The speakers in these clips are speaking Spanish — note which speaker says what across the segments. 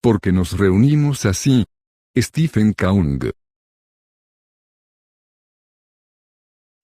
Speaker 1: porque nos reunimos así. Stephen Kaung.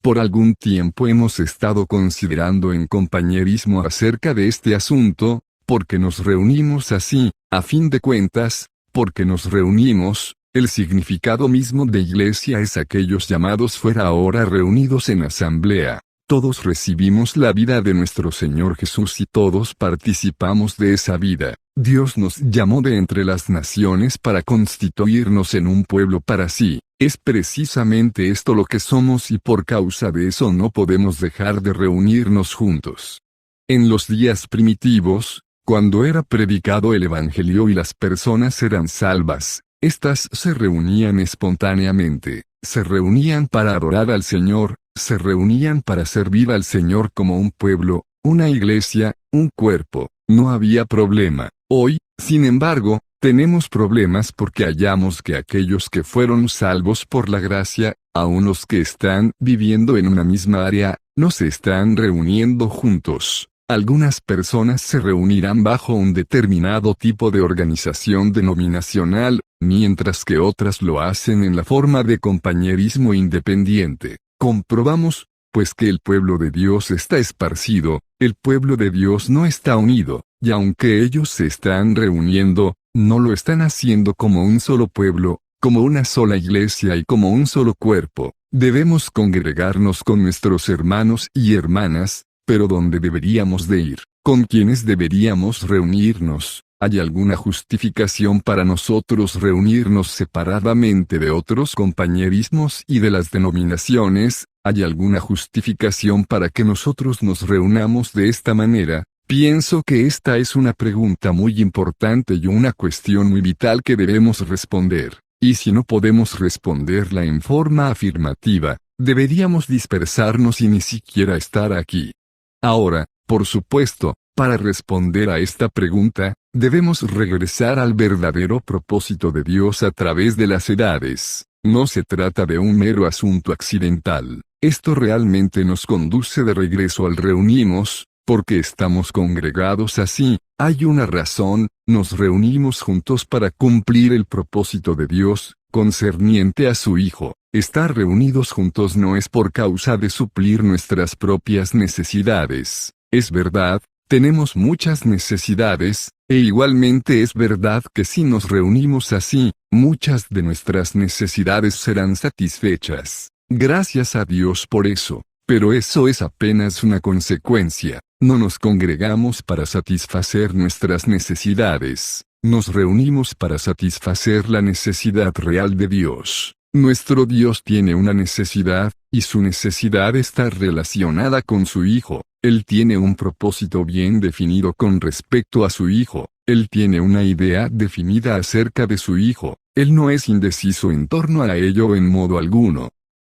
Speaker 1: Por algún tiempo hemos estado considerando en compañerismo acerca de este asunto, porque nos reunimos así, a fin de cuentas, porque nos reunimos, el significado mismo de iglesia es aquellos llamados fuera ahora reunidos en asamblea. Todos recibimos la vida de nuestro Señor Jesús y todos participamos de esa vida. Dios nos llamó de entre las naciones para constituirnos en un pueblo para sí. Es precisamente esto lo que somos y por causa de eso no podemos dejar de reunirnos juntos. En los días primitivos, cuando era predicado el Evangelio y las personas eran salvas, estas se reunían espontáneamente, se reunían para adorar al Señor, se reunían para servir al Señor como un pueblo, una iglesia, un cuerpo. No había problema. Hoy, sin embargo, tenemos problemas porque hallamos que aquellos que fueron salvos por la gracia, aun los que están viviendo en una misma área, no se están reuniendo juntos. Algunas personas se reunirán bajo un determinado tipo de organización denominacional, mientras que otras lo hacen en la forma de compañerismo independiente. Comprobamos, pues que el pueblo de Dios está esparcido, el pueblo de Dios no está unido, y aunque ellos se están reuniendo, no lo están haciendo como un solo pueblo, como una sola iglesia y como un solo cuerpo. Debemos congregarnos con nuestros hermanos y hermanas, pero ¿dónde deberíamos de ir? ¿Con quiénes deberíamos reunirnos? ¿Hay alguna justificación para nosotros reunirnos separadamente de otros compañerismos y de las denominaciones? ¿Hay alguna justificación para que nosotros nos reunamos de esta manera? Pienso que esta es una pregunta muy importante y una cuestión muy vital que debemos responder. Y si no podemos responderla en forma afirmativa, deberíamos dispersarnos y ni siquiera estar aquí. Ahora, por supuesto, para responder a esta pregunta, debemos regresar al verdadero propósito de Dios a través de las edades. No se trata de un mero asunto accidental. Esto realmente nos conduce de regreso al reunimos, porque estamos congregados así. Hay una razón, nos reunimos juntos para cumplir el propósito de Dios, concerniente a su Hijo. Estar reunidos juntos no es por causa de suplir nuestras propias necesidades. Es verdad, tenemos muchas necesidades, e igualmente es verdad que si nos reunimos así, muchas de nuestras necesidades serán satisfechas. Gracias a Dios por eso. Pero eso es apenas una consecuencia. No nos congregamos para satisfacer nuestras necesidades. Nos reunimos para satisfacer la necesidad real de Dios. Nuestro Dios tiene una necesidad, y su necesidad está relacionada con su Hijo. Él tiene un propósito bien definido con respecto a su Hijo. Él tiene una idea definida acerca de su Hijo. Él no es indeciso en torno a ello en modo alguno.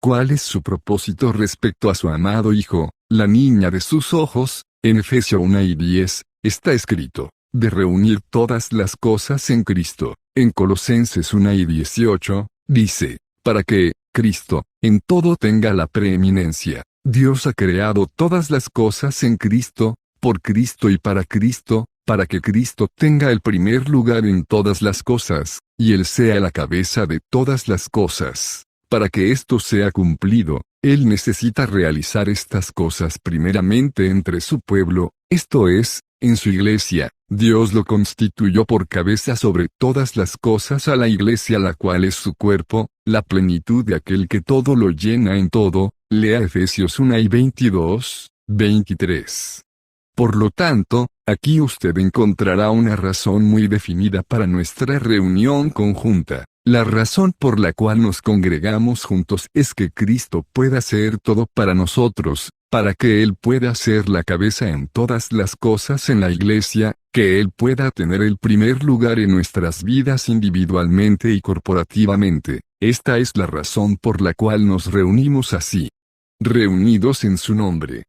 Speaker 1: ¿Cuál es su propósito respecto a su amado Hijo, la niña de sus ojos? En Efesios 1:10, está escrito, de reunir todas las cosas en Cristo. En Colosenses 1:18, dice, para que, Cristo, en todo tenga la preeminencia. Dios ha creado todas las cosas en Cristo, por Cristo y para que Cristo tenga el primer lugar en todas las cosas, y Él sea la cabeza de todas las cosas. Para que esto sea cumplido, Él necesita realizar estas cosas primeramente entre su pueblo, esto es, en su iglesia. Dios lo constituyó por cabeza sobre todas las cosas a la iglesia, la cual es su cuerpo, la plenitud de aquel que todo lo llena en todo. Lea Efesios 1:22, 23. Por lo tanto, aquí usted encontrará una razón muy definida para nuestra reunión conjunta. La razón por la cual nos congregamos juntos es que Cristo pueda ser todo para nosotros, para que Él pueda ser la cabeza en todas las cosas en la iglesia, que Él pueda tener el primer lugar en nuestras vidas individualmente y corporativamente. Esta es la razón por la cual nos reunimos así. Reunidos en su nombre.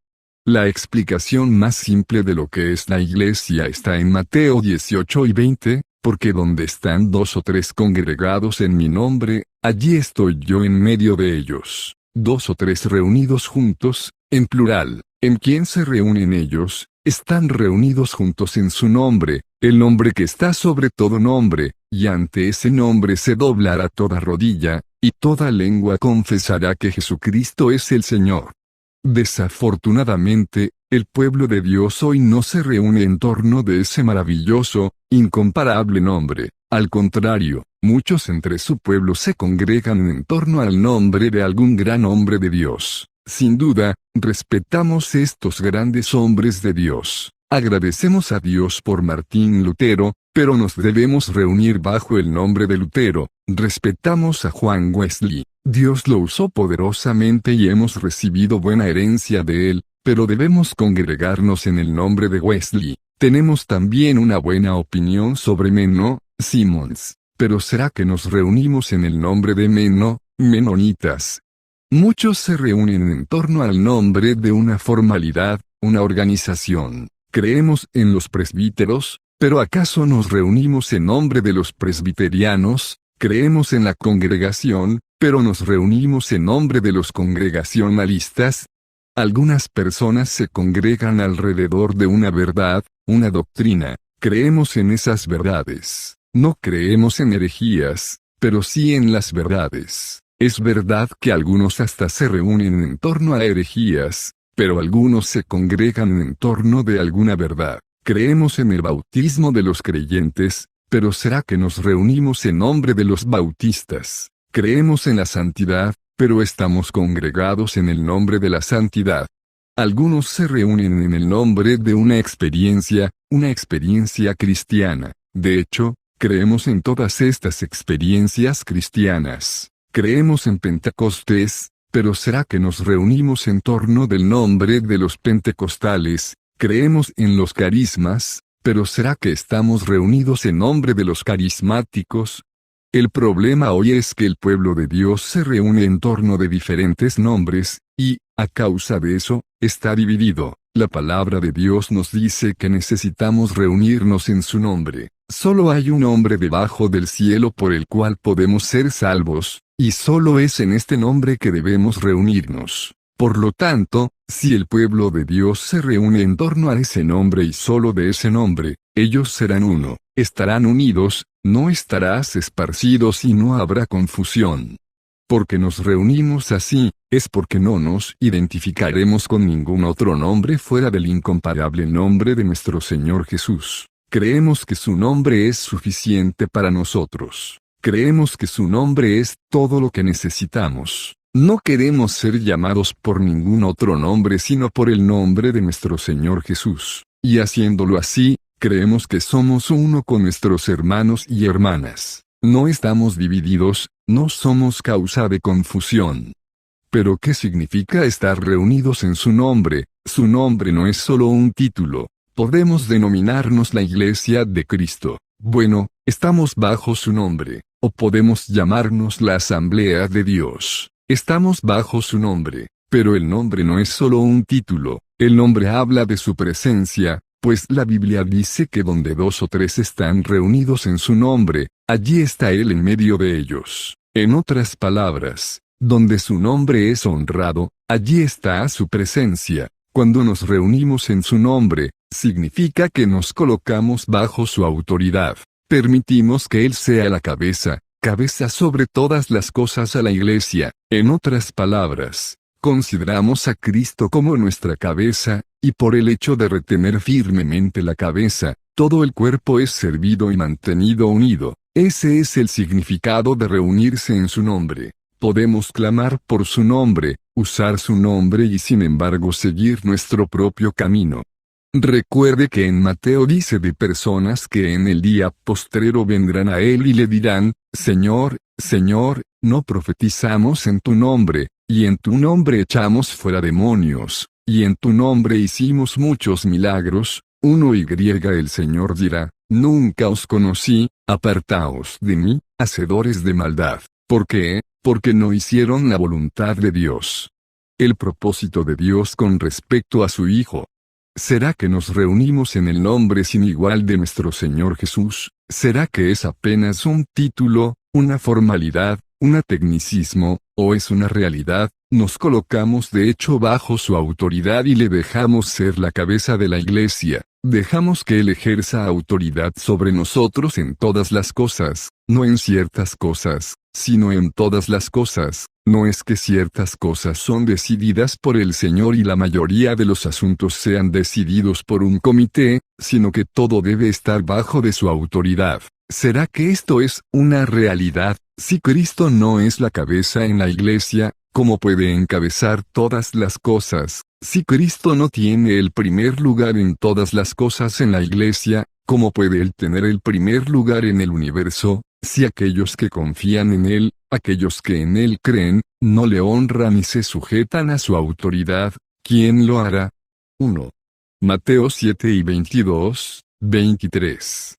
Speaker 1: La explicación más simple de lo que es la iglesia está en Mateo 18:20, porque donde están 2 o 3 congregados en mi nombre, allí estoy yo en medio de ellos. 2 o 3 reunidos juntos, en plural. ¿En quién se reúnen ellos? Están reunidos juntos en su nombre, el nombre que está sobre todo nombre, y ante ese nombre se doblará toda rodilla, y toda lengua confesará que Jesucristo es el Señor. Desafortunadamente, el pueblo de Dios hoy no se reúne en torno de ese maravilloso, incomparable nombre. Al contrario, muchos entre su pueblo se congregan en torno al nombre de algún gran hombre de Dios. Sin duda, respetamos estos grandes hombres de Dios. Agradecemos a Dios por Martín Lutero, pero nos debemos reunir bajo el nombre de Lutero. Respetamos a Juan Wesley. Dios lo usó poderosamente y hemos recibido buena herencia de él, pero debemos congregarnos en el nombre de Wesley. Tenemos también una buena opinión sobre Menno, Simons, pero ¿será que nos reunimos en el nombre de Menno, menonitas? Muchos se reúnen en torno al nombre de una formalidad, una organización. Creemos en los presbíteros, pero ¿acaso nos reunimos en nombre de los presbiterianos? Creemos en la congregación, pero nos reunimos en nombre de los congregacionalistas. Algunas personas se congregan alrededor de una verdad, una doctrina. Creemos en esas verdades. No creemos en herejías, pero sí en las verdades. Es verdad que algunos hasta se reúnen en torno a herejías, pero algunos se congregan en torno de alguna verdad. Creemos en el bautismo de los creyentes, pero ¿será que nos reunimos en nombre de los bautistas? Creemos en la santidad, pero estamos congregados en el nombre de la santidad. Algunos se reúnen en el nombre de una experiencia cristiana. De hecho, creemos en todas estas experiencias cristianas. Creemos en Pentecostés, pero ¿será que nos reunimos en torno del nombre de los pentecostales? Creemos en los carismas, pero ¿será que estamos reunidos en nombre de los carismáticos? El problema hoy es que el pueblo de Dios se reúne en torno de diferentes nombres, y, a causa de eso, está dividido. La palabra de Dios nos dice que necesitamos reunirnos en su nombre. Solo hay un nombre debajo del cielo por el cual podemos ser salvos, y solo es en este nombre que debemos reunirnos. Por lo tanto, si el pueblo de Dios se reúne en torno a ese nombre y solo de ese nombre, ellos serán uno, estarán unidos, no estarás esparcidos y no habrá confusión. Porque nos reunimos así, es porque no nos identificaremos con ningún otro nombre fuera del incomparable nombre de nuestro Señor Jesús. Creemos que su nombre es suficiente para nosotros. Creemos que su nombre es todo lo que necesitamos. No queremos ser llamados por ningún otro nombre sino por el nombre de nuestro Señor Jesús. Y haciéndolo así, creemos que somos uno con nuestros hermanos y hermanas. No estamos divididos, no somos causa de confusión. Pero ¿qué significa estar reunidos en su nombre? Su nombre no es solo un título. Podemos denominarnos la Iglesia de Cristo. Bueno, estamos bajo su nombre. O podemos llamarnos la Asamblea de Dios. Estamos bajo su nombre. Pero el nombre no es solo un título. El nombre habla de su presencia, pues la Biblia dice que donde 2 o 3 están reunidos en su nombre, allí está Él en medio de ellos. En otras palabras, donde su nombre es honrado, allí está su presencia. Cuando nos reunimos en su nombre, significa que nos colocamos bajo su autoridad. Permitimos que Él sea la cabeza sobre todas las cosas a la Iglesia. En otras palabras, consideramos a Cristo como nuestra cabeza, y por el hecho de retener firmemente la cabeza, todo el cuerpo es servido y mantenido unido. Ese es el significado de reunirse en su nombre. Podemos clamar por su nombre, usar su nombre y sin embargo seguir nuestro propio camino. Recuerde que en Mateo dice de personas que en el día postrero vendrán a Él y le dirán, Señor, Señor, no profetizamos en tu nombre, y en tu nombre echamos fuera demonios, y en tu nombre hicimos muchos milagros. El Señor dirá, nunca os conocí, apartaos de mí, hacedores de maldad. ¿Por qué? Porque no hicieron la voluntad de Dios. El propósito de Dios con respecto a su Hijo. ¿Será que nos reunimos en el nombre sin igual de nuestro Señor Jesús? ¿Será que es apenas un título, una formalidad, un tecnicismo, o es una realidad, nos colocamos de hecho bajo su autoridad y le dejamos ser la cabeza de la Iglesia. Dejamos que Él ejerza autoridad sobre nosotros en todas las cosas, no en ciertas cosas, sino en todas las cosas. No es que ciertas cosas son decididas por el Señor y la mayoría de los asuntos sean decididos por un comité, sino que todo debe estar bajo de su autoridad. ¿Será que esto es una realidad? Si Cristo no es la cabeza en la Iglesia, ¿cómo puede encabezar todas las cosas? Si Cristo no tiene el primer lugar en todas las cosas en la Iglesia, ¿cómo puede Él tener el primer lugar en el universo? Si aquellos que confían en Él, aquellos que en Él creen, no le honran y se sujetan a su autoridad, ¿quién lo hará? 1. Mateo 7 y 22, 23.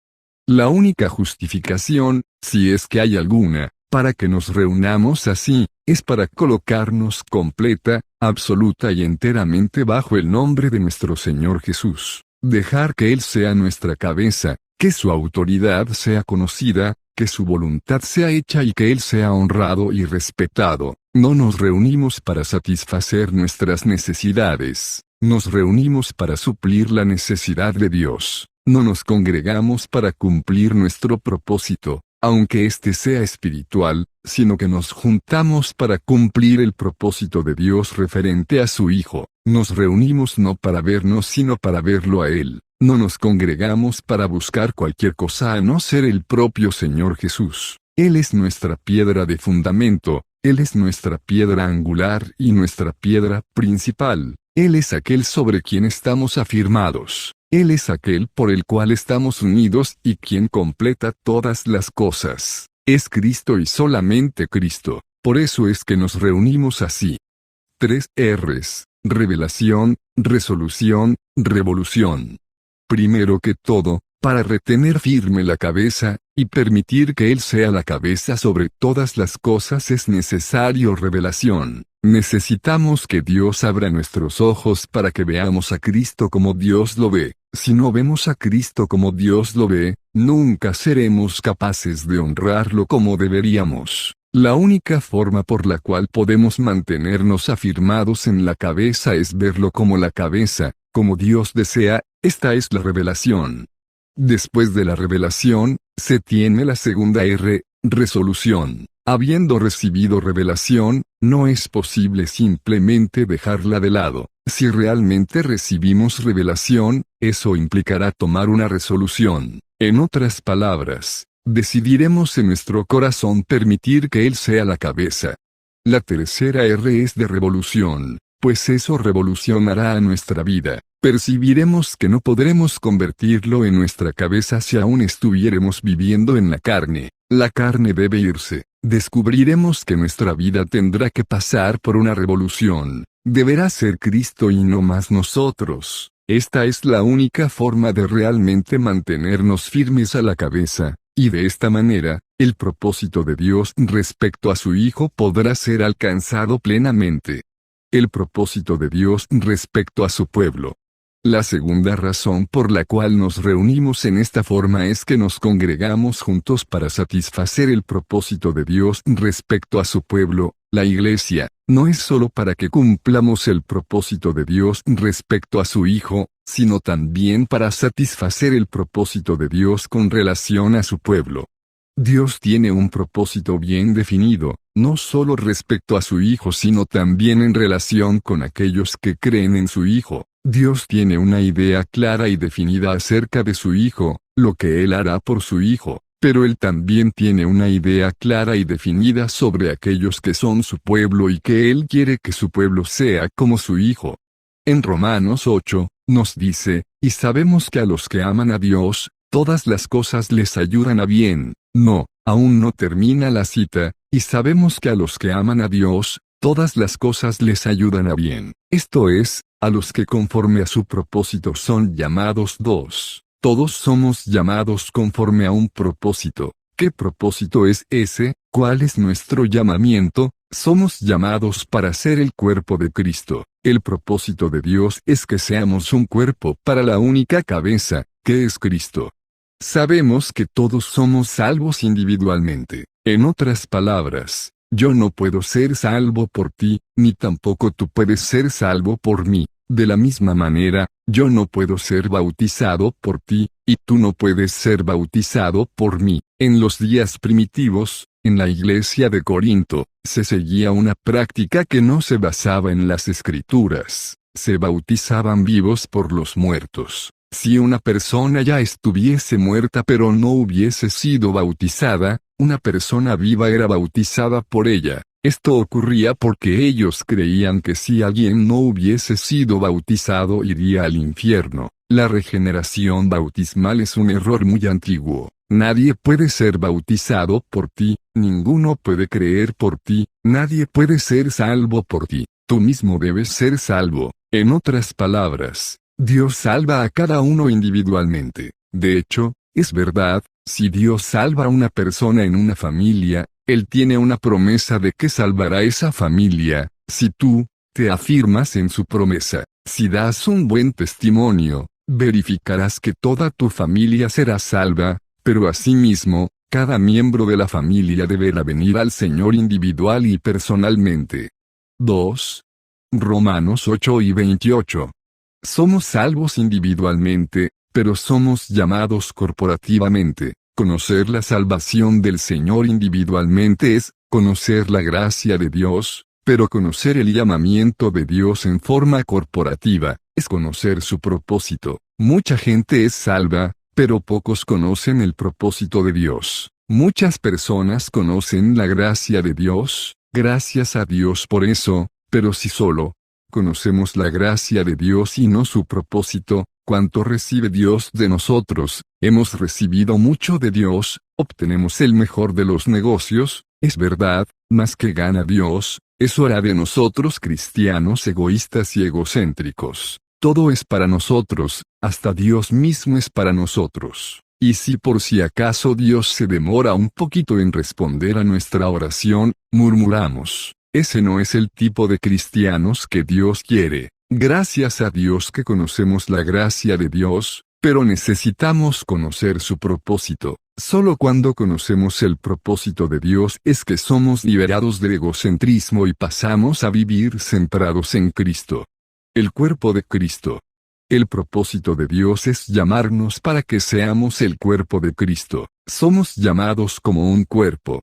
Speaker 1: La única justificación, si es que hay alguna, para que nos reunamos así, es para colocarnos completa, absoluta y enteramente bajo el nombre de nuestro Señor Jesús. Dejar que Él sea nuestra cabeza, que su autoridad sea conocida, que su voluntad sea hecha y que Él sea honrado y respetado. No nos reunimos para satisfacer nuestras necesidades. Nos reunimos para suplir la necesidad de Dios. No nos congregamos para cumplir nuestro propósito, aunque éste sea espiritual, sino que nos juntamos para cumplir el propósito de Dios referente a su Hijo. Nos reunimos no para vernos sino para verlo a Él. No nos congregamos para buscar cualquier cosa a no ser el propio Señor Jesús. Él es nuestra piedra de fundamento, Él es nuestra piedra angular y nuestra piedra principal. Él es aquel sobre quien estamos afirmados. Él es aquel por el cual estamos unidos y quien completa todas las cosas. Es Cristo y solamente Cristo. Por eso es que nos reunimos así. 3 R's. Revelación, resolución, revolución. Primero que todo, para retener firme la cabeza, y permitir que Él sea la cabeza sobre todas las cosas es necesario revelación. Necesitamos que Dios abra nuestros ojos para que veamos a Cristo como Dios lo ve. Si no vemos a Cristo como Dios lo ve, nunca seremos capaces de honrarlo como deberíamos. La única forma por la cual podemos mantenernos afirmados en la cabeza es verlo como la cabeza, como Dios desea. Esta es la revelación. Después de la revelación, se tiene la segunda R, resolución. Habiendo recibido revelación, no es posible simplemente dejarla de lado. Si realmente recibimos revelación, eso implicará tomar una resolución. En otras palabras, decidiremos en nuestro corazón permitir que Él sea la cabeza. La tercera R es de revolución, pues eso revolucionará a nuestra vida. Percibiremos que no podremos convertirlo en nuestra cabeza si aún estuviéramos viviendo en la carne. La carne debe irse. Descubriremos que nuestra vida tendrá que pasar por una revolución. Deberá ser Cristo y no más nosotros. Esta es la única forma de realmente mantenernos firmes a la cabeza, y de esta manera, el propósito de Dios respecto a su Hijo podrá ser alcanzado plenamente. El propósito de Dios respecto a su pueblo. La segunda razón por la cual nos reunimos en esta forma es que nos congregamos juntos para satisfacer el propósito de Dios respecto a su pueblo, la Iglesia. No es solo para que cumplamos el propósito de Dios respecto a su Hijo, sino también para satisfacer el propósito de Dios con relación a su pueblo. Dios tiene un propósito bien definido, no solo respecto a su Hijo sino también en relación con aquellos que creen en su Hijo. Dios tiene una idea clara y definida acerca de su Hijo, lo que Él hará por su Hijo, pero Él también tiene una idea clara y definida sobre aquellos que son su pueblo y que Él quiere que su pueblo sea como su Hijo. En Romanos 8, nos dice, y sabemos que a los que aman a Dios, todas las cosas les ayudan a bien. No, aún no termina la cita, y sabemos que a los que aman a Dios, todas las cosas les ayudan a bien. Esto es, a los que conforme a su propósito son llamados. 2. Todos somos llamados conforme a un propósito. ¿Qué propósito es ese? ¿Cuál es nuestro llamamiento? Somos llamados para ser el cuerpo de Cristo. El propósito de Dios es que seamos un cuerpo para la única cabeza, que es Cristo. Sabemos que todos somos salvos individualmente. En otras palabras, yo no puedo ser salvo por ti, ni tampoco tú puedes ser salvo por mí. De la misma manera, yo no puedo ser bautizado por ti, y tú no puedes ser bautizado por mí. En los días primitivos, en la iglesia de Corinto, se seguía una práctica que no se basaba en las escrituras. Se bautizaban vivos por los muertos. Si una persona ya estuviese muerta pero no hubiese sido bautizada, una persona viva era bautizada por ella. Esto ocurría porque ellos creían que si alguien no hubiese sido bautizado iría al infierno. La regeneración bautismal es un error muy antiguo. Nadie puede ser bautizado por ti, ninguno puede creer por ti, nadie puede ser salvo por ti. Tú mismo debes ser salvo. En otras palabras, Dios salva a cada uno individualmente. De hecho, es verdad, si Dios salva a una persona en una familia, Él tiene una promesa de que salvará a esa familia. Si tú te afirmas en su promesa, si das un buen testimonio, verificarás que toda tu familia será salva, pero asimismo, cada miembro de la familia deberá venir al Señor individual y personalmente. 2. Romanos 8:28. Somos salvos individualmente, pero somos llamados corporativamente. Conocer la salvación del Señor individualmente es conocer la gracia de Dios, pero conocer el llamamiento de Dios en forma corporativa es conocer su propósito. Mucha gente es salva, pero pocos conocen el propósito de Dios. Muchas personas conocen la gracia de Dios, gracias a Dios por eso, pero si solo conocemos la gracia de Dios y no su propósito, ¿cuánto recibe Dios de nosotros? Hemos recibido mucho de Dios, obtenemos el mejor de los negocios, es verdad, más que gana Dios, eso hará de nosotros cristianos egoístas y egocéntricos. Todo es para nosotros, hasta Dios mismo es para nosotros. Y si por si acaso Dios se demora un poquito en responder a nuestra oración, murmuramos. Ese no es el tipo de cristianos que Dios quiere. Gracias a Dios que conocemos la gracia de Dios, pero necesitamos conocer su propósito. Solo cuando conocemos el propósito de Dios es que somos liberados del egocentrismo y pasamos a vivir centrados en Cristo. El cuerpo de Cristo. El propósito de Dios es llamarnos para que seamos el cuerpo de Cristo. Somos llamados como un cuerpo,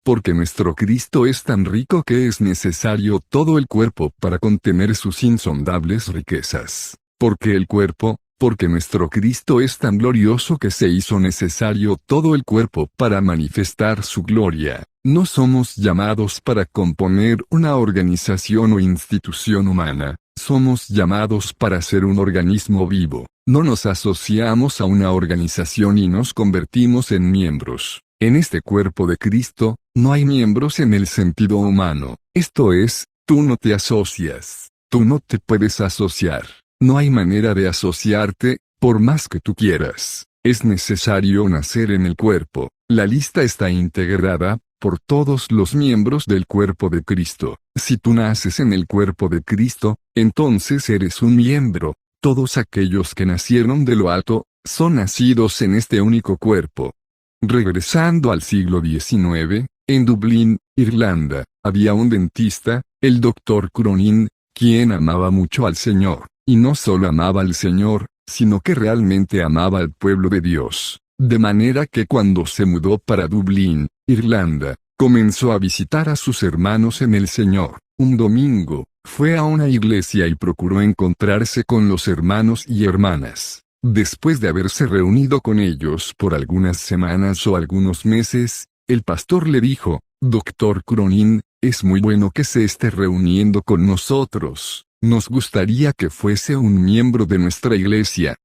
Speaker 1: porque nuestro Cristo es tan rico que es necesario todo el cuerpo para contener sus insondables riquezas. Porque nuestro Cristo es tan glorioso que se hizo necesario todo el cuerpo para manifestar su gloria. No somos llamados para componer una organización o institución humana, somos llamados para ser un organismo vivo. No nos asociamos a una organización y nos convertimos en miembros. En este cuerpo de Cristo, no hay miembros en el sentido humano, esto es, tú no te asocias, tú no te puedes asociar, no hay manera de asociarte, por más que tú quieras, es necesario nacer en el cuerpo. La lista está integrada por todos los miembros del cuerpo de Cristo. Si tú naces en el cuerpo de Cristo, entonces eres un miembro. Todos aquellos que nacieron de lo alto, son nacidos en este único cuerpo. Regresando al siglo XIX, en Dublín, Irlanda, había un dentista, el Dr. Cronin, quien amaba mucho al Señor, y no solo amaba al Señor, sino que realmente amaba al pueblo de Dios. De manera que cuando se mudó para Dublín, Irlanda, comenzó a visitar a sus hermanos en el Señor. Un domingo, fue a una iglesia y procuró encontrarse con los hermanos y hermanas. Después de haberse reunido con ellos por algunas semanas o algunos meses, el pastor le dijo, Dr. Cronin, es muy bueno que se esté reuniendo con nosotros, nos gustaría que fuese un miembro de nuestra iglesia.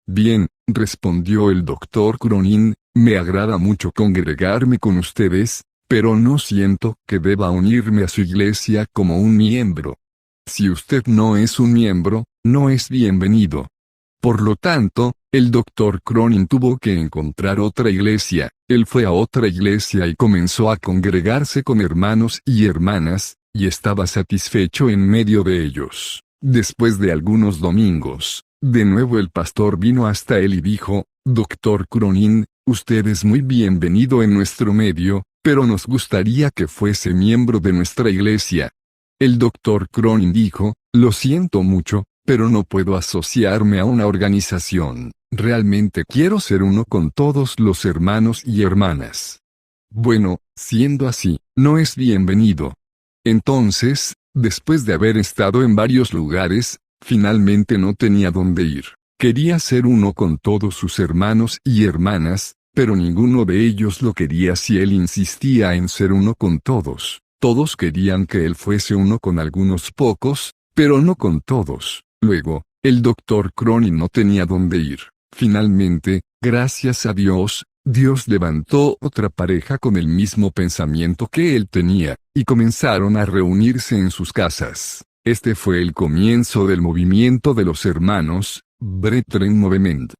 Speaker 1: Bien, respondió el Dr. Cronin, me agrada mucho congregarme con ustedes, pero no siento que deba unirme a su iglesia como un miembro. Si usted no es un miembro, no es bienvenido. Por lo tanto, el Dr. Cronin tuvo que encontrar otra iglesia. Él fue a otra iglesia y comenzó a congregarse con hermanos y hermanas, y estaba satisfecho en medio de ellos. Después de algunos domingos, de nuevo el pastor vino hasta él y dijo, Dr. Cronin, usted es muy bienvenido en nuestro medio, pero nos gustaría que fuese miembro de nuestra iglesia. El Dr. Cronin dijo, lo siento mucho, pero no puedo asociarme a una organización. Realmente quiero ser uno con todos los hermanos y hermanas. Bueno, siendo así, no es bienvenido. Entonces, después de haber estado en varios lugares, finalmente no tenía dónde ir. Quería ser uno con todos sus hermanos y hermanas, pero ninguno de ellos lo quería si él insistía en ser uno con todos. Todos querían que él fuese uno con algunos pocos, pero no con todos. Luego, el Dr. Cronin no tenía dónde ir. Finalmente, gracias a Dios, Dios levantó otra pareja con el mismo pensamiento que él tenía, y comenzaron a reunirse en sus casas. Este fue el comienzo del movimiento de los hermanos, Brethren Movement.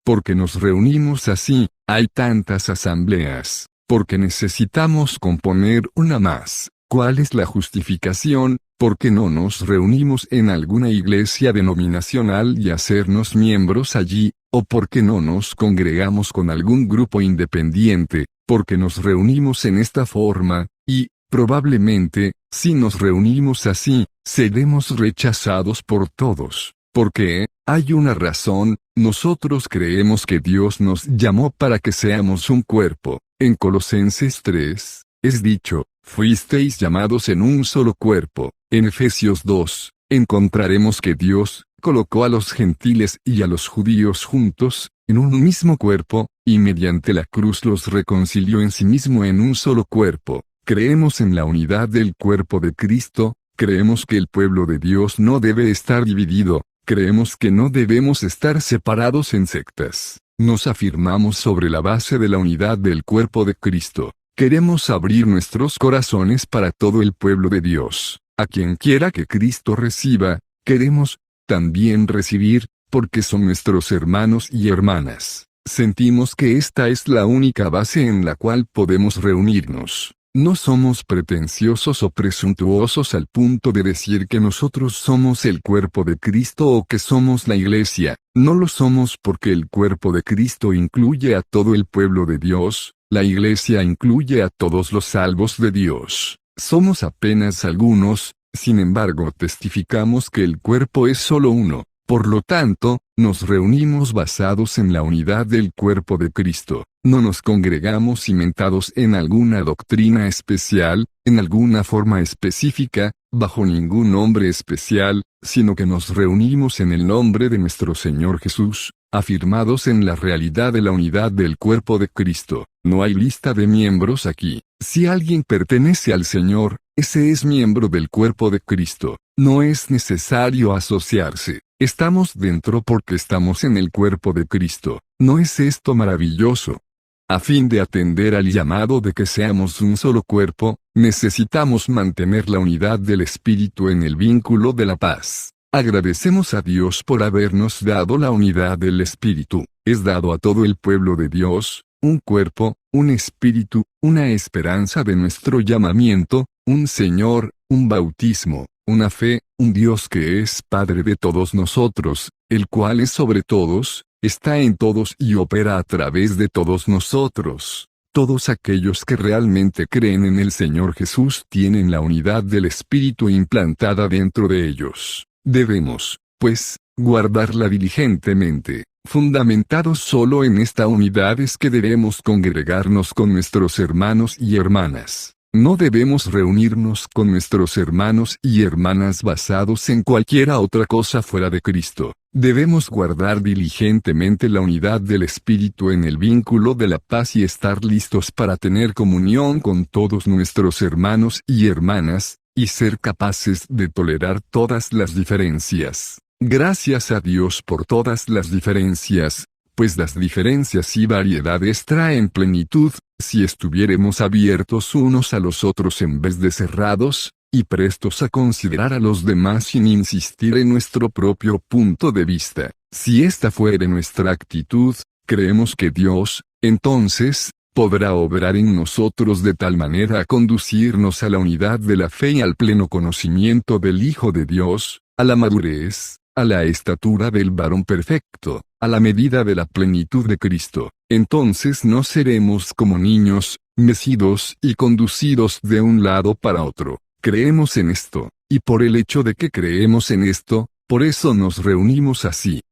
Speaker 1: Porque nos reunimos así, hay tantas asambleas, porque necesitamos componer una más. ¿Cuál es la justificación? ¿Por qué no nos reunimos en alguna iglesia denominacional y hacernos miembros allí? ¿O por qué no nos congregamos con algún grupo independiente? Porque nos reunimos en esta forma, y, probablemente, si nos reunimos así, seremos rechazados por todos. ¿Por qué? Hay una razón, nosotros creemos que Dios nos llamó para que seamos un cuerpo. En Colosenses 3, es dicho, fuisteis llamados en un solo cuerpo. En Efesios 2, encontraremos que Dios colocó a los gentiles y a los judíos juntos, en un mismo cuerpo, y mediante la cruz los reconcilió en sí mismo en un solo cuerpo. Creemos en la unidad del cuerpo de Cristo, creemos que el pueblo de Dios no debe estar dividido, creemos que no debemos estar separados en sectas. Nos afirmamos sobre la base de la unidad del cuerpo de Cristo. Queremos abrir nuestros corazones para todo el pueblo de Dios. A quien quiera que Cristo reciba, queremos también recibir, porque son nuestros hermanos y hermanas. Sentimos que esta es la única base en la cual podemos reunirnos. No somos pretenciosos o presuntuosos al punto de decir que nosotros somos el cuerpo de Cristo o que somos la iglesia. No lo somos porque el cuerpo de Cristo incluye a todo el pueblo de Dios, la iglesia incluye a todos los salvos de Dios. Somos apenas algunos, sin embargo testificamos que el cuerpo es solo uno. Por lo tanto, nos reunimos basados en la unidad del cuerpo de Cristo. No nos congregamos cimentados en alguna doctrina especial, en alguna forma específica, bajo ningún nombre especial, sino que nos reunimos en el nombre de nuestro Señor Jesús, afirmados en la realidad de la unidad del cuerpo de Cristo. No hay lista de miembros aquí. Si alguien pertenece al Señor, ese es miembro del cuerpo de Cristo. No es necesario asociarse. Estamos dentro porque estamos en el cuerpo de Cristo. ¿No es esto maravilloso? A fin de atender al llamado de que seamos un solo cuerpo, necesitamos mantener la unidad del Espíritu en el vínculo de la paz. Agradecemos a Dios por habernos dado la unidad del Espíritu. Es dado a todo el pueblo de Dios, un cuerpo, un espíritu, una esperanza de nuestro llamamiento, un Señor, un bautismo, una fe, un Dios que es Padre de todos nosotros, el cual es sobre todos, está en todos y opera a través de todos nosotros. Todos aquellos que realmente creen en el Señor Jesús tienen la unidad del Espíritu implantada dentro de ellos. Debemos, pues, guardarla diligentemente. Fundamentados solo en esta unidad es que debemos congregarnos con nuestros hermanos y hermanas. No debemos reunirnos con nuestros hermanos y hermanas basados en cualquiera otra cosa fuera de Cristo. Debemos guardar diligentemente la unidad del Espíritu en el vínculo de la paz y estar listos para tener comunión con todos nuestros hermanos y hermanas, y ser capaces de tolerar todas las diferencias. Gracias a Dios por todas las diferencias, pues las diferencias y variedades traen plenitud, si estuviéramos abiertos unos a los otros en vez de cerrados, y prestos a considerar a los demás sin insistir en nuestro propio punto de vista. Si esta fuere nuestra actitud, creemos que Dios, entonces, podrá obrar en nosotros de tal manera a conducirnos a la unidad de la fe y al pleno conocimiento del Hijo de Dios, a la madurez, a la estatura del varón perfecto, a la medida de la plenitud de Cristo. Entonces no seremos como niños, mecidos y conducidos de un lado para otro. Creemos en esto, y por el hecho de que creemos en esto, por eso nos reunimos así.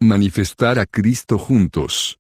Speaker 1: Manifestar a Cristo juntos.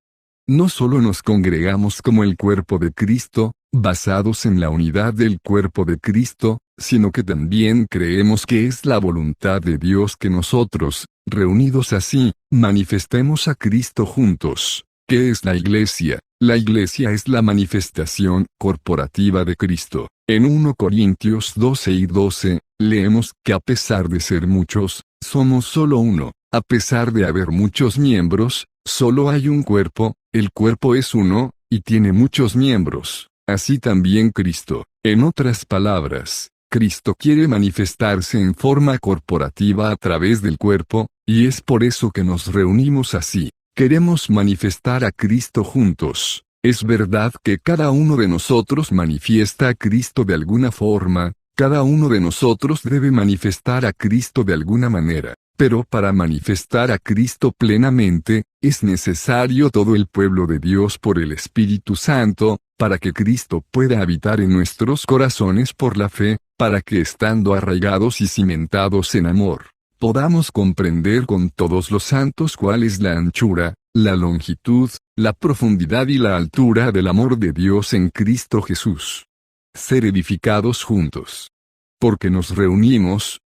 Speaker 1: No solo nos congregamos como el cuerpo de Cristo, basados en la unidad del cuerpo de Cristo, sino que también creemos que es la voluntad de Dios que nosotros, reunidos así, manifestemos a Cristo juntos. ¿Qué es la iglesia? La iglesia es la manifestación corporativa de Cristo. En 1 Corintios 12:12, leemos que a pesar de ser muchos, somos solo uno. A pesar de haber muchos miembros, solo hay un cuerpo, el cuerpo es uno, y tiene muchos miembros. Así también Cristo. En otras palabras, Cristo quiere manifestarse en forma corporativa a través del cuerpo, y es por eso que nos reunimos así. Queremos manifestar a Cristo juntos. Es verdad que cada uno de nosotros manifiesta a Cristo de alguna forma, cada uno de nosotros debe manifestar a Cristo de alguna manera. Pero para manifestar a Cristo plenamente, es necesario todo el pueblo de Dios por el Espíritu Santo, para que Cristo pueda habitar en nuestros corazones por la fe, para que estando arraigados y cimentados en amor, podamos comprender con todos los santos cuál es la anchura, la longitud, la profundidad y la altura del amor de Dios en Cristo Jesús. Ser edificados juntos. Porque nos reunimos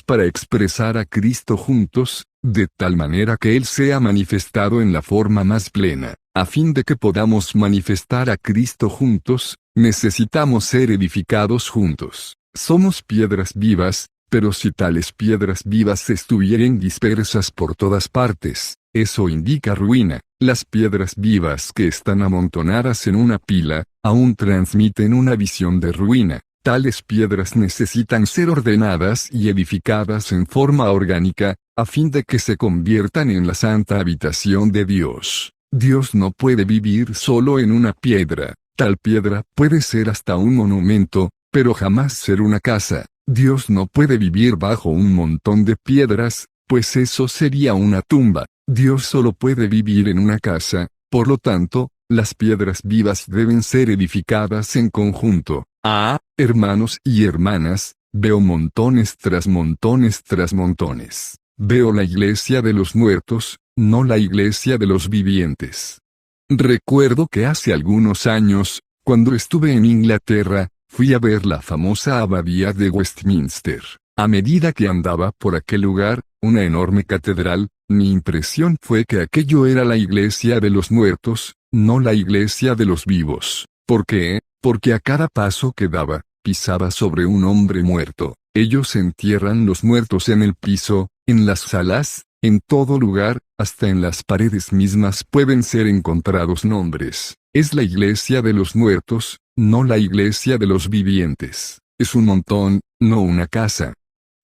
Speaker 1: para expresar a Cristo juntos, de tal manera que Él sea manifestado en la forma más plena. A fin de que podamos manifestar a Cristo juntos, necesitamos ser edificados juntos. Somos piedras vivas, pero si tales piedras vivas estuvieran dispersas por todas partes, eso indica ruina. Las piedras vivas que están amontonadas en una pila, aún transmiten una visión de ruina. Tales piedras necesitan ser ordenadas y edificadas en forma orgánica, a fin de que se conviertan en la santa habitación de Dios. Dios no puede vivir solo en una piedra. Tal piedra puede ser hasta un monumento, pero jamás ser una casa. Dios no puede vivir bajo un montón de piedras, pues eso sería una tumba. Dios solo puede vivir en una casa, por lo tanto, las piedras vivas deben ser edificadas en conjunto. Hermanos y hermanas, veo montones tras montones tras montones. Veo la iglesia de los muertos, no la iglesia de los vivientes. Recuerdo que hace algunos años, cuando estuve en Inglaterra, fui a ver la famosa abadía de Westminster. A medida que andaba por aquel lugar, una enorme catedral, mi impresión fue que aquello era la iglesia de los muertos, no la iglesia de los vivos. ¿Por qué? Porque a cada paso que daba, pisaba sobre un hombre muerto. Ellos entierran los muertos en el piso, en las salas, en todo lugar, hasta en las paredes mismas pueden ser encontrados nombres. Es la iglesia de los muertos, no la iglesia de los vivientes. Es un montón, no una casa.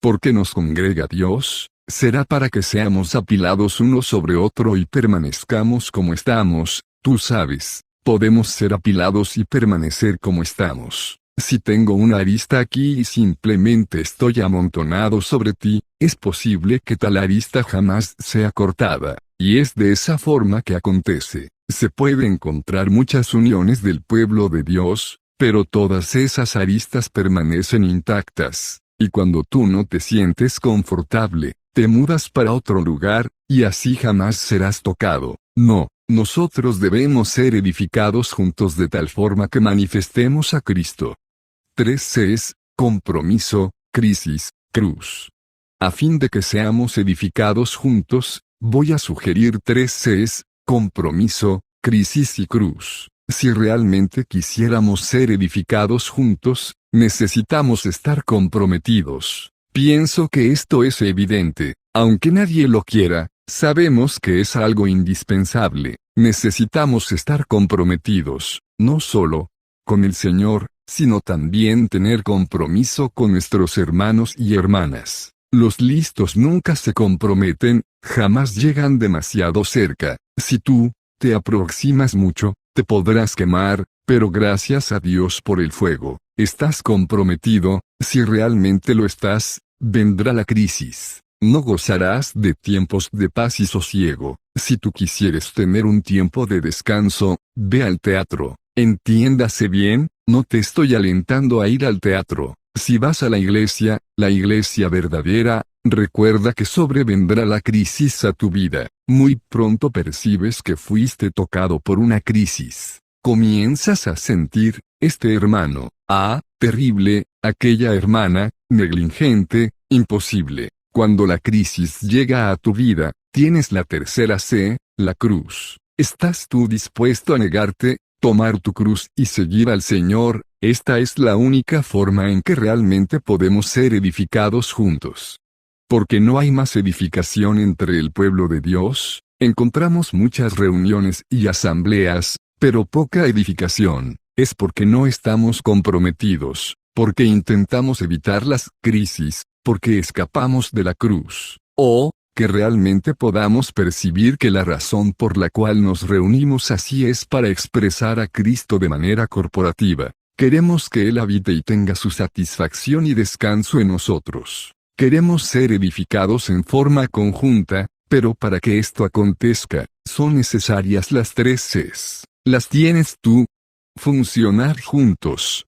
Speaker 1: ¿Por qué nos congrega Dios? Será para que seamos apilados uno sobre otro y permanezcamos como estamos, tú sabes. Podemos ser apilados y permanecer como estamos. Si tengo una arista aquí y simplemente estoy amontonado sobre ti, es posible que tal arista jamás sea cortada, y es de esa forma que acontece. Se puede encontrar muchas uniones del pueblo de Dios, pero todas esas aristas permanecen intactas, y cuando tú no te sientes confortable, te mudas para otro lugar, y así jamás serás tocado. No. Nosotros debemos ser edificados juntos de tal forma que manifestemos a Cristo. 3 Cs, compromiso, crisis, cruz. A fin de que seamos edificados juntos, voy a sugerir 3 Cs, compromiso, crisis y cruz. Si realmente quisiéramos ser edificados juntos, necesitamos estar comprometidos. Pienso que esto es evidente, aunque nadie lo quiera. Sabemos que es algo indispensable. Necesitamos estar comprometidos, no solo con el Señor, sino también tener compromiso con nuestros hermanos y hermanas. Los listos nunca se comprometen, jamás llegan demasiado cerca. Si tú te aproximas mucho, te podrás quemar, pero gracias a Dios por el fuego. Estás comprometido, si realmente lo estás, vendrá la crisis. no gozarás de tiempos de paz y sosiego. Si tú quisieres tener un tiempo de descanso, ve al teatro. Entiéndase bien, no te estoy alentando a ir al teatro. Si vas a la iglesia verdadera, recuerda que sobrevendrá la crisis a tu vida. Muy pronto percibes que fuiste tocado por una crisis. Comienzas a sentir, este hermano, terrible, aquella hermana, negligente, imposible. Cuando la crisis llega a tu vida, tienes la tercera C, la cruz. ¿Estás tú dispuesto a negarte, tomar tu cruz y seguir al Señor? Esta es la única forma en que realmente podemos ser edificados juntos. Porque no hay más edificación entre el pueblo de Dios. Encontramos muchas reuniones y asambleas, pero poca edificación. Es porque no estamos comprometidos, porque intentamos evitar las crisis, porque escapamos de la cruz, o que realmente podamos percibir que la razón por la cual nos reunimos así es para expresar a Cristo de manera corporativa. Queremos que Él habite y tenga su satisfacción y descanso en nosotros. Queremos ser edificados en forma conjunta, pero para que esto acontezca, son necesarias las tres Cs. ¿Las tienes tú? Funcionar juntos.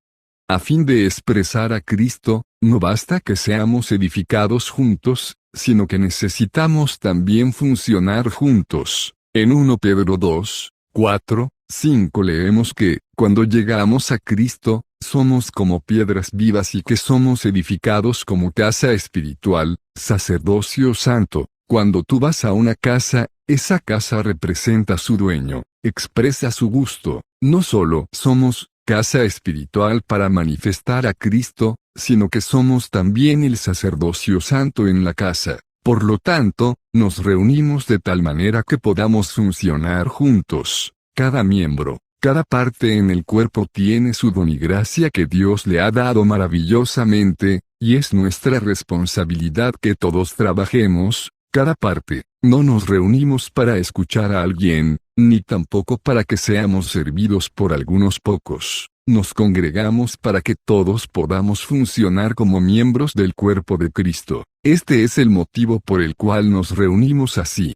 Speaker 1: A fin de expresar a Cristo, no basta que seamos edificados juntos, sino que necesitamos también funcionar juntos. En 1 Pedro 2, 4, 5 leemos que, cuando llegamos a Cristo, somos como piedras vivas y que somos edificados como casa espiritual, sacerdocio santo. Cuando tú vas a una casa, esa casa representa a su dueño, expresa su gusto. No solo somos casa espiritual para manifestar a Cristo, sino que somos también el sacerdocio santo en la casa. Por lo tanto, nos reunimos de tal manera que podamos funcionar juntos. Cada miembro, cada parte en el cuerpo tiene su don y gracia que Dios le ha dado maravillosamente, y es nuestra responsabilidad que todos trabajemos, cada parte. No nos reunimos para escuchar a alguien, ni tampoco para que seamos servidos por algunos pocos. Nos congregamos para que todos podamos funcionar como miembros del cuerpo de Cristo. Este es el motivo por el cual nos reunimos así.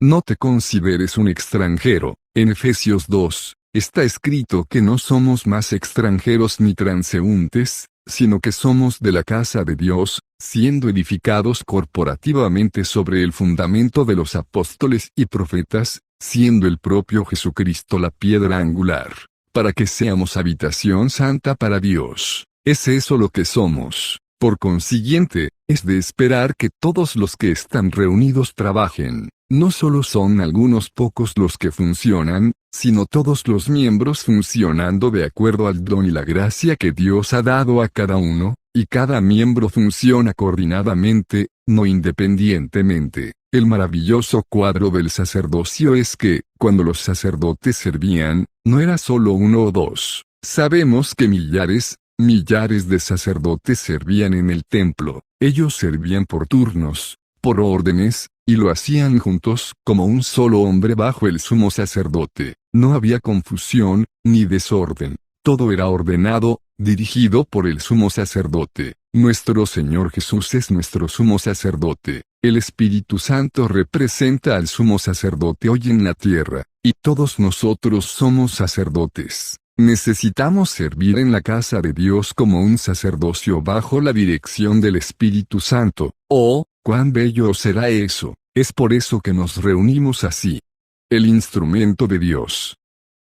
Speaker 1: No te consideres un extranjero. En Efesios 2, está escrito que no somos más extranjeros ni transeúntes, sino que somos de la casa de Dios, siendo edificados corporativamente sobre el fundamento de los apóstoles y profetas, siendo el propio Jesucristo la piedra angular, para que seamos habitación santa para Dios. Es eso lo que somos. Por consiguiente, es de esperar que todos los que están reunidos trabajen. No solo son algunos pocos los que funcionan, sino todos los miembros funcionando de acuerdo al don y la gracia que Dios ha dado a cada uno, y cada miembro funciona coordinadamente, no independientemente. El maravilloso cuadro del sacerdocio es que, cuando los sacerdotes servían, no era solo uno o dos. Sabemos que millares de sacerdotes servían en el templo. Ellos servían por turnos, por órdenes, y lo hacían juntos como un solo hombre bajo el sumo sacerdote. No había confusión, ni desorden. Todo era ordenado, dirigido por el sumo sacerdote. Nuestro Señor Jesús es nuestro sumo sacerdote. El Espíritu Santo representa al sumo sacerdote hoy en la tierra, y todos nosotros somos sacerdotes. Necesitamos servir en la casa de Dios como un sacerdocio bajo la dirección del Espíritu Santo. ¡Oh, cuán bello será eso! Es por eso que nos reunimos así. El instrumento de Dios.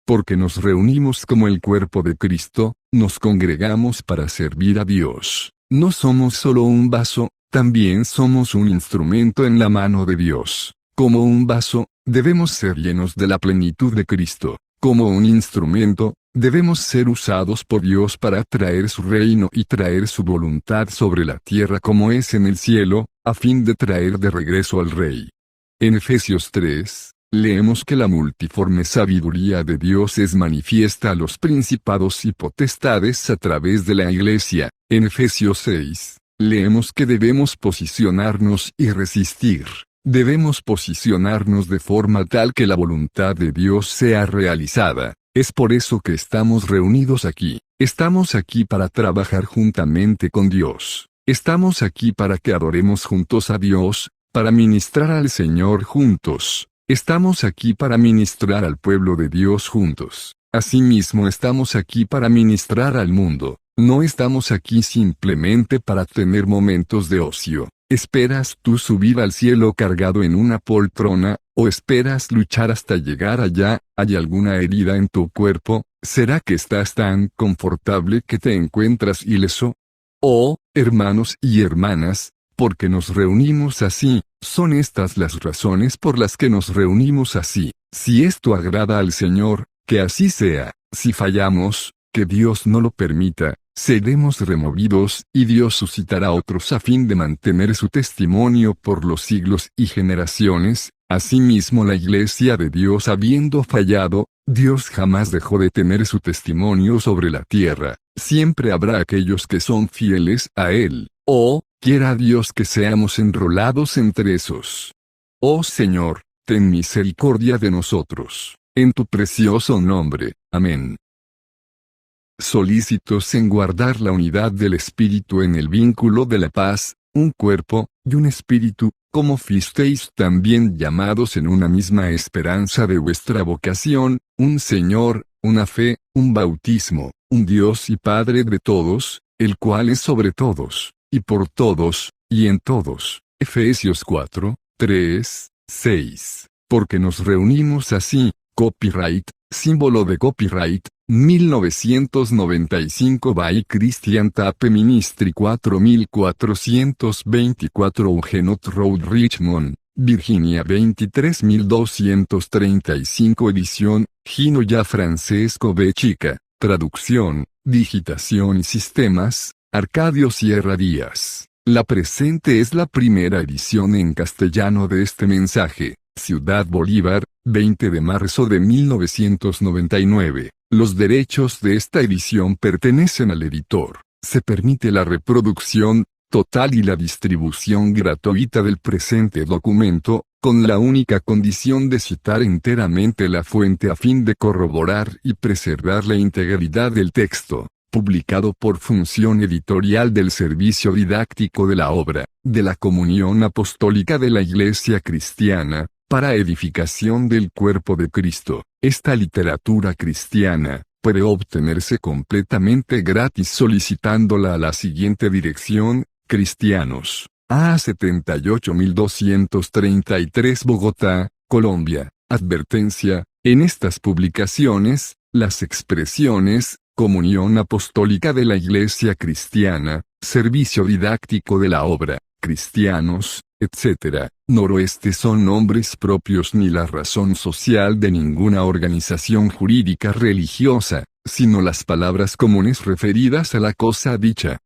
Speaker 1: Porque nos reunimos como el cuerpo de Cristo, nos congregamos para servir a Dios. No somos solo un vaso, también somos un instrumento en la mano de Dios. Como un vaso, debemos ser llenos de la plenitud de Cristo. Como un instrumento, debemos ser usados por Dios para traer su reino y traer su voluntad sobre la tierra como es en el cielo, a fin de traer de regreso al Rey. En Efesios 3, leemos que la multiforme sabiduría de Dios es manifiesta a los principados y potestades a través de la Iglesia. En Efesios 6, leemos que debemos posicionarnos y resistir. Debemos posicionarnos de forma tal que la voluntad de Dios sea realizada. Es por eso que estamos reunidos aquí. Estamos aquí para trabajar juntamente con Dios. Estamos aquí para que adoremos juntos a Dios, para ministrar al Señor juntos. Estamos aquí para ministrar al pueblo de Dios juntos. Asimismo estamos aquí para ministrar al mundo. No estamos aquí simplemente para tener momentos de ocio. ¿Esperas tú subir al cielo cargado en una poltrona, o esperas luchar hasta llegar allá? ¿Hay alguna herida en tu cuerpo? ¿Será que estás tan confortable que te encuentras ileso? Oh, hermanos y hermanas, ¿por qué nos reunimos así? Son estas las razones por las que nos reunimos así. Si esto agrada al Señor, que así sea. Si fallamos, que Dios no lo permita, seremos removidos y Dios suscitará a otros a fin de mantener su testimonio por los siglos y generaciones. Asimismo, la Iglesia de Dios habiendo fallado, Dios jamás dejó de tener su testimonio sobre la tierra. Siempre habrá aquellos que son fieles a Él. Oh, quiera Dios que seamos enrolados entre esos. Oh Señor, ten misericordia de nosotros. En tu precioso nombre. Amén. Solícitos en guardar la unidad del Espíritu en el vínculo de la paz, un cuerpo, y un espíritu, como fuisteis también llamados en una misma esperanza de vuestra vocación, un Señor, una fe, un bautismo, un Dios y Padre de todos, el cual es sobre todos, y por todos, y en todos. Efesios 4, 3, 6. Porque nos reunimos así. Copyright, símbolo de copyright, 1995 by Christian Tape Ministry 4424 Huguenot Road Richmond, Virginia 23235 Edición, Gino ya Francesco B. Chica, traducción, digitación y sistemas, Arcadio Sierra Díaz. La presente es la primera edición en castellano de este mensaje. Ciudad Bolívar, 20 de marzo de 1999. Los derechos de esta edición pertenecen al editor. Se permite la reproducción total y la distribución gratuita del presente documento, con la única condición de citar enteramente la fuente a fin de corroborar y preservar la integridad del texto. Publicado por función editorial del Servicio Didáctico de la Obra, de la Comunión Apostólica de la Iglesia Cristiana, para edificación del cuerpo de Cristo. Esta literatura cristiana puede obtenerse completamente gratis solicitándola a la siguiente dirección: Cristianos, A 78233 Bogotá, Colombia. Advertencia: en estas publicaciones, las expresiones Comunión Apostólica de la Iglesia Cristiana, Servicio Didáctico de la Obra, Cristianos, etc., Noroeste son nombres propios ni la razón social de ninguna organización jurídica religiosa, sino las palabras comunes referidas a la cosa dicha.